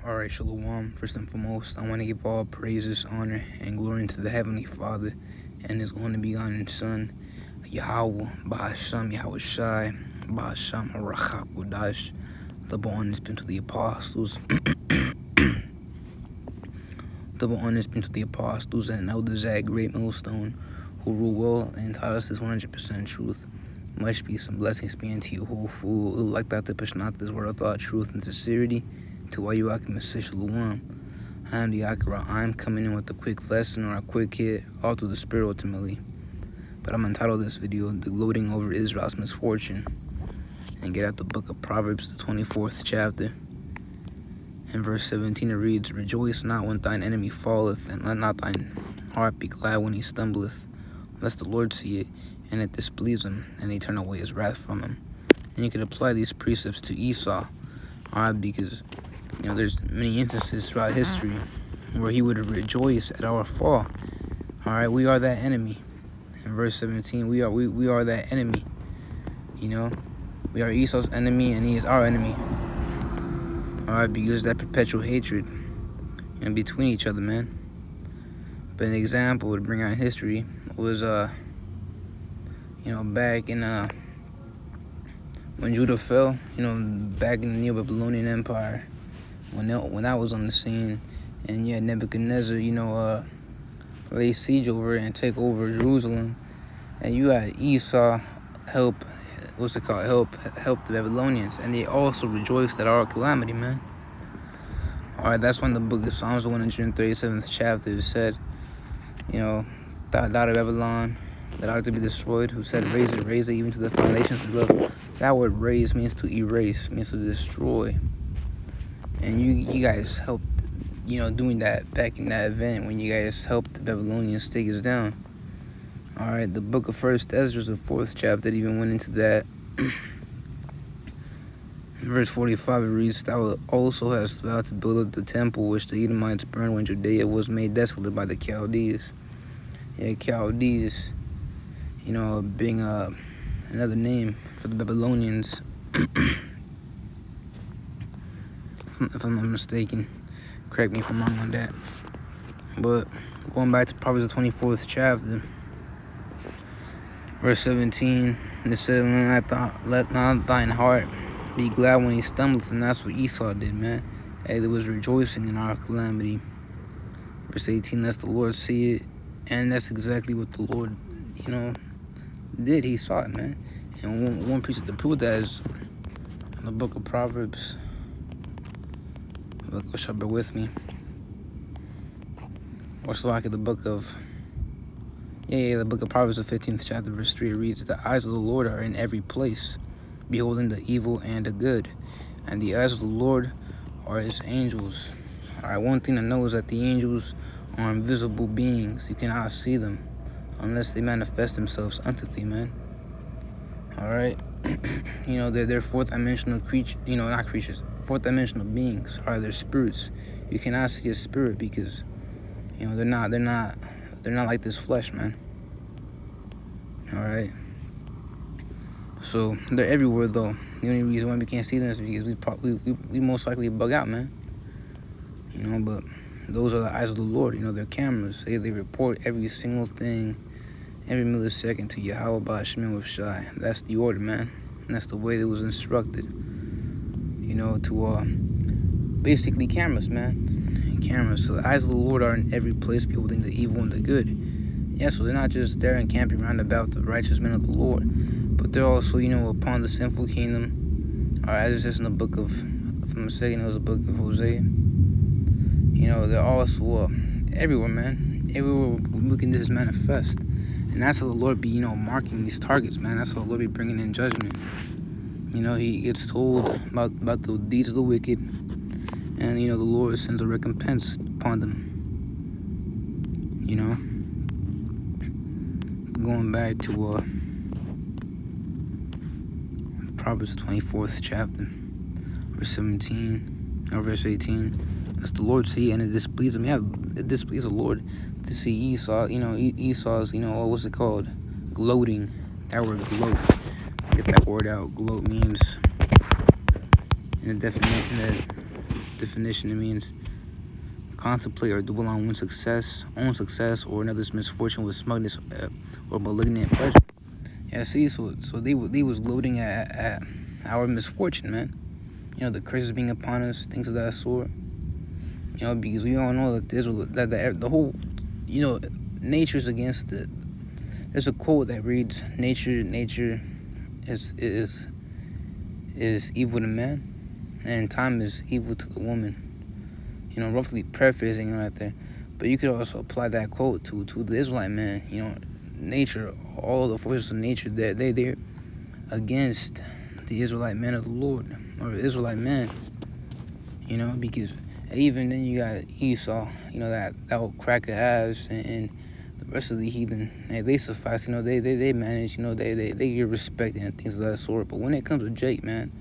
Alright, Shalom. First and foremost, I want to give all praises, honor, and glory to the Heavenly Father and His only begotten Son, Yahweh, Ba'asham, Yahweh Shai, Ba'asham, Harachak, Wadash. Double honors been to the apostles. Double honors been to the apostles and elders at Great Millstone who rule well and taught us this 100% truth. Much peace and blessings be unto you, whole fool. Like that to push not this word of thought, truth, and sincerity. To why you can message Shalom. I am the Akira. I'm coming in with a quick lesson or a quick hit, all through the spirit ultimately. But I'm entitled this video, The Gloating Over Israel's Misfortune. And get out the book of Proverbs, the 24th chapter. In verse 17 it reads, Rejoice not when thine enemy falleth, and let not thine heart be glad when he stumbleth, lest the Lord see it, and it displease him, and he turn away his wrath from him. And you could apply these precepts to Esau, alright, because you know there's many instances throughout history where he would rejoice at our fall. Alright, we are that enemy. In verse 17, we are that enemy. You know, we are Esau's enemy, and he is our enemy. Alright, because that perpetual hatred in between each other, man. But an example to bring out in history was you know, back in when Judah fell, you know, back in the Neo-Babylonian Empire, when that was on the scene, and yeah, Nebuchadnezzar, you know, lay siege over it and take over Jerusalem, and you had Esau help the Babylonians, and they also rejoiced at our calamity, man. Alright, that's when the book of Psalms, the 137th chapter, said, you know, thou daughter of Babylon, that ought to be destroyed, who said, raise it, even to the foundations thereof. That word raise means to erase, means to destroy. And you guys helped, you know, doing that back in that event when you guys helped the Babylonians take us down. Alright, the book of First Ezra, the 4th chapter, even went into that. In verse 45 it reads, Thou also hast vowed to build up the temple which the Edomites burned when Judea was made desolate by the Chaldees. Yeah, Chaldees, you know, being another name for the Babylonians, if I'm not mistaken. Correct me if I'm wrong on that. But going back to Proverbs the 24th chapter, verse 17, it said, let not thine heart be glad when he stumbleth, and that's what Esau did, man. Hey, there was rejoicing in our calamity. Verse 18, lest the Lord see it, and that's exactly what the Lord, you know, did. He saw it, man. And one piece to prove that is in the book of Proverbs. Look, y'all bear with me. What's like in the book of the book of Proverbs, the 15th chapter, verse 3, it reads, The eyes of the Lord are in every place, beholding the evil and the good, and the eyes of the Lord are his angels. Alright, one thing to know is that the angels are invisible beings. You cannot see them unless they manifest themselves unto thee, man. Alright? You know, they're fourth dimensional creatures, you know, not creatures, fourth dimensional beings. Alright, they're spirits. You cannot see a spirit because, you know, they're not like this flesh, man. Alright? So they're everywhere though. The only reason why we can't see them is because we most likely bug out, man. You know, but those are the eyes of the Lord. You know, they're cameras. They report every single thing, every millisecond to Yahweh Ba'asham with Shai. That's the order, man. And that's the way it was instructed. You know, to basically cameras, man. Cameras. So the eyes of the Lord are in every place, beholding the evil and the good. Yeah, so they're not just there and camping round about the righteous men of the Lord, but they're also, you know, upon the sinful kingdom. Or as it says in the book of, if I'm mistaken, it was the book of Hosea. You know, they're also everywhere, man. Everywhere we can just manifest. And that's how the Lord be, you know, marking these targets, man. That's how the Lord be bringing in judgment. You know, he gets told about the deeds of the wicked. And, you know, the Lord sends a recompense upon them. You know? Going back to Proverbs the 24th chapter, verse 17, or verse 18. As the Lord see, and it displeases him. Yeah, it displeases the Lord to see Esau, you know, Esau's, you know, what's it called? Gloating. That word gloat. Get that word out. Gloat means, in the definition, definition, it means contemplate or dwell on one's own success, or another's misfortune with smugness or malignant pleasure. Yeah, see, so they was gloating at our misfortune, man. The curses being upon us, things of that sort. Because we all know that the whole, nature's against it. There's a quote that reads, "Nature is evil to man, and time is evil to the woman." Roughly paraphrasing right there. But you could also apply that quote to the Israelite man. Nature, all the forces of nature, they're against the Israelite man of the Lord, or the Israelite man. Because even then you got Esau, that old cracker ass, and the rest of the heathen, they suffice. They manage. They get respected and things of that sort. But when it comes to Jake, man,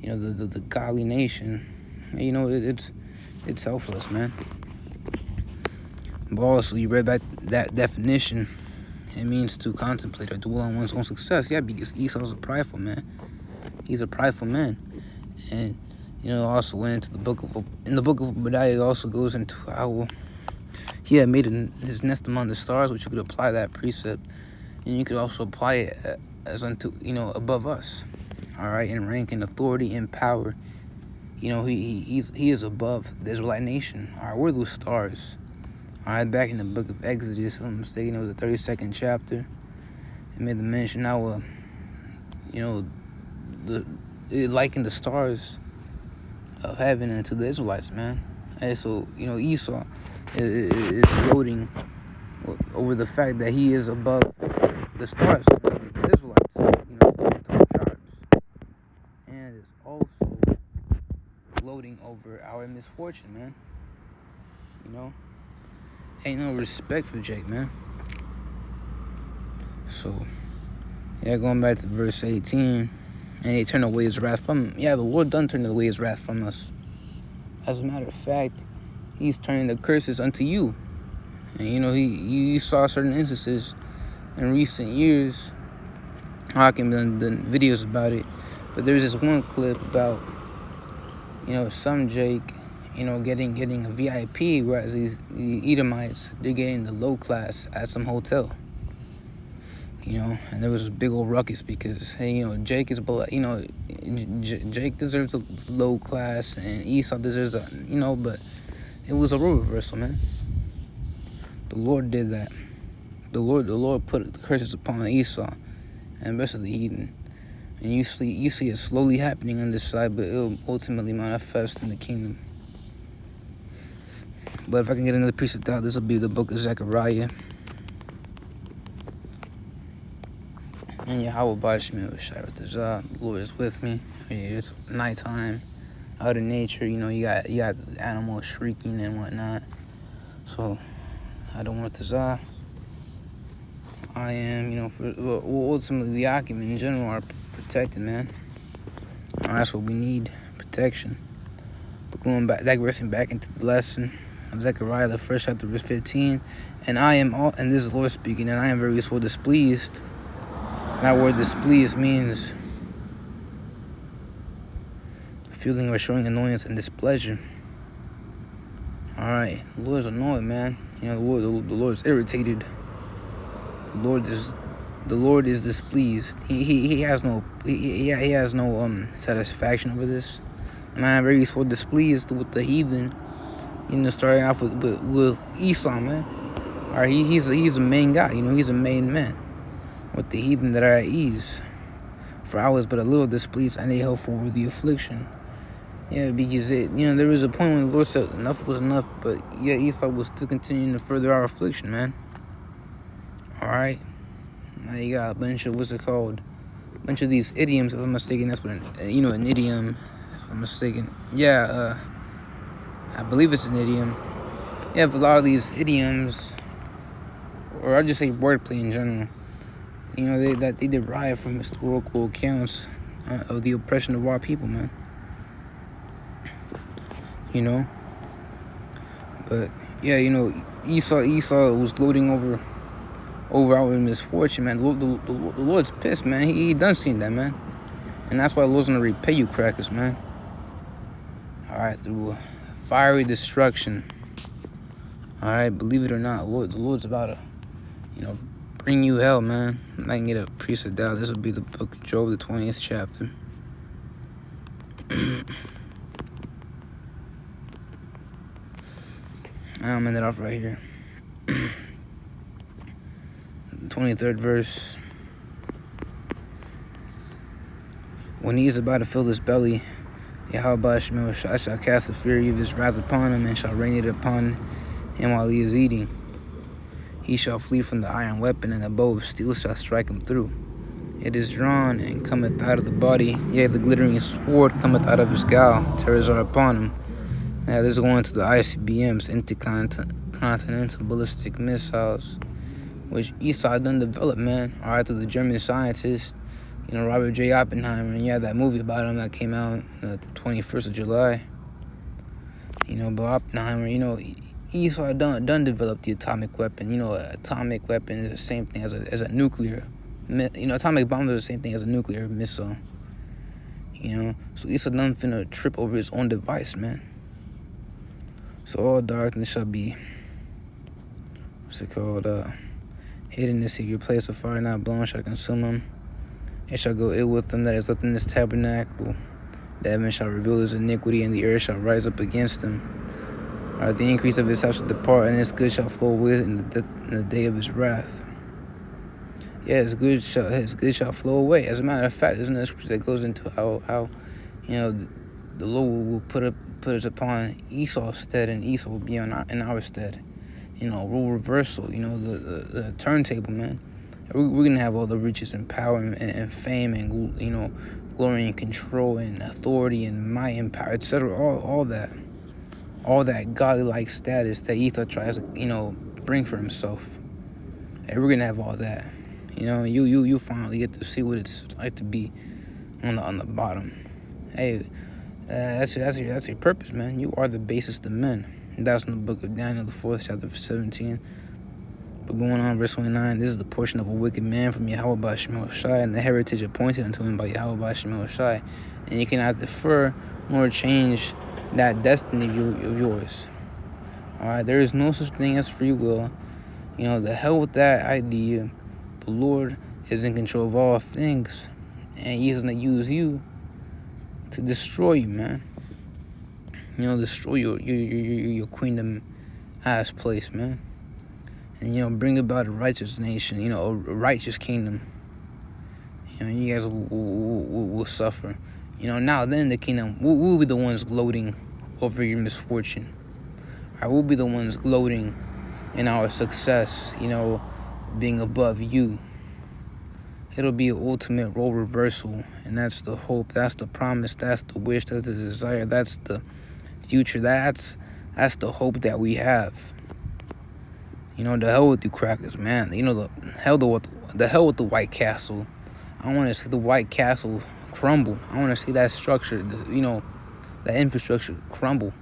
the godly nation, it's helpless, man. But also, you read that definition. It means to contemplate or dwell on one's own success. Yeah, because Esau's a prideful man. He's a prideful man, and also went into the book of Obadiah. It also goes into how he had made his nest among the stars, which you could apply that precept, and you could also apply it as unto above us. All right, in rank and authority and power. He is above the Israelite nation. All right, we're those stars. All right, back in the book of Exodus, if I'm not mistaken, it was the 32nd chapter. It made the mention how, it likened the stars of heaven unto the Israelites, man. And so, Esau is gloating over the fact that he is above the stars, the Israelites, the 12 tribes, and is also gloating over our misfortune, man. Ain't no respect for Jake, man. So, going back to verse 18, and he turned away his wrath from him. Yeah, the Lord done turned away his wrath from us. As a matter of fact, he's turning the curses unto you. And you saw certain instances in recent years. Hakim done videos about it, but there's this one clip about some Jake getting a VIP, whereas the Edomites, they're getting the low class at some hotel. And there was a big old ruckus because, hey, Jake is below, Jake deserves a low class and Esau deserves a, but it was a role reversal, man. The Lord did that. The Lord put the curses upon Esau and the rest of the heathen. And you see it slowly happening on this side, but it will ultimately manifest in the kingdom. But if I can get another precept out, this will be the book of Zechariah. And Yahweh Bashmi Shairat the Lord is with me. It's nighttime, out in nature. You got animals shrieking and whatnot. So I don't want to Zah. I am, ultimately the Akim in general are protected, man. That's what we need, protection. But digressing back into the lesson, Zechariah, the first chapter, verse 15. And this is the Lord speaking, and I am very sore displeased. That word displeased means feeling or showing annoyance and displeasure. All right, the Lord's annoyed, man. The Lord's irritated. The Lord is displeased. He has no satisfaction over this. And I am very so displeased with the heathen. Starting off with Esau, man. All right, he's a main guy. He's a main man. With the heathen that are at ease. For I was but a little displeased, and they held forward the affliction. Yeah, because there was a point when the Lord said enough was enough, but Esau was still continuing to further our affliction, man. All right, now you got a bunch of a bunch of these idioms. If I'm mistaken, that's what an idiom. If I'm mistaken, I believe it's an idiom. You have a lot of these idioms, or I'll just say wordplay in general. They derive from historical accounts of the oppression of our people, man. But Esau was gloating over our misfortune, man. The Lord's pissed, man. He done seen that, man. And that's why the Lord's gonna repay you crackers, man. All Alright, through fiery destruction. Alright, believe it or not, the Lord's about to, bring you hell, man. I can get a priest of doubt. This will be the book of Job, the 20th chapter. I'm ending it off right here. 23rd verse. When he is about to fill his belly, Yahweh shall cast the fury of his wrath upon him, and shall rain it upon him while he is eating. He shall flee from the iron weapon, and the bow of steel shall strike him through. It is drawn, and cometh out of the body, yea, the glittering sword cometh out of his gowl, terrors are upon him. Now this is going to the ICBMs, intercontinental ballistic missiles, which Esau done developed, man. Alright, through the German scientist, Robert J. Oppenheimer, and that movie about him that came out on the 21st of July. But Oppenheimer, Esau done developed the atomic weapon. Atomic weapon is the same thing as a nuclear. Atomic bombs are the same thing as a nuclear missile. So Esau done finna trip over his own device, man. So all darkness shall be, hidden in the secret place of fire not blown shall consume him. It shall go ill with them that is left in this tabernacle. The heaven shall reveal his iniquity, and the earth shall rise up against him. The increase of his house shall depart, and his good shall flow with in the day of his wrath. Yeah, his good shall flow away. As a matter of fact, there's another scripture that goes into how the Lord will put us upon Esau's stead, and Esau will be in our stead. Rule reversal. The turntable, man. We're gonna have all the riches and power and fame and glory and control and authority and might and power, etc. All that godly-like status that Esau tries to bring for himself. Hey, we're gonna have all that. You finally get to see what it's like to be on the bottom. Hey, that's your purpose, man. You are the basest of men. And that's in the book of Daniel, the 4th chapter, 17. But going on, verse 29, this is the portion of a wicked man from Yahweh Shai, and the heritage appointed unto him by Yahweh Shai. And you cannot defer nor change that destiny of yours. Alright, there is no such thing as free will. The hell with that idea. The Lord is in control of all things, and He's gonna use you to destroy you, man. Destroy your kingdom ass place, man. And bring about a righteous nation, a righteous kingdom. You guys will suffer. Now then in the kingdom, we'll be the ones gloating over your misfortune. We'll be the ones gloating in our success, being above you. It'll be an ultimate role reversal, and that's the hope, that's the promise, that's the wish, that's the desire, that's the future, that's the hope that we have. The hell with you crackers, man. The hell with the White Castle. I want to see the White Castle crumble. I want to see that structure, that infrastructure crumble.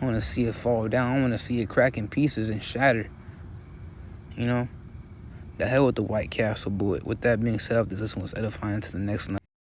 I want to see it fall down. I want to see it crack in pieces and shatter. The hell with the White Castle, boy. With that being said, this one was edifying to the next night.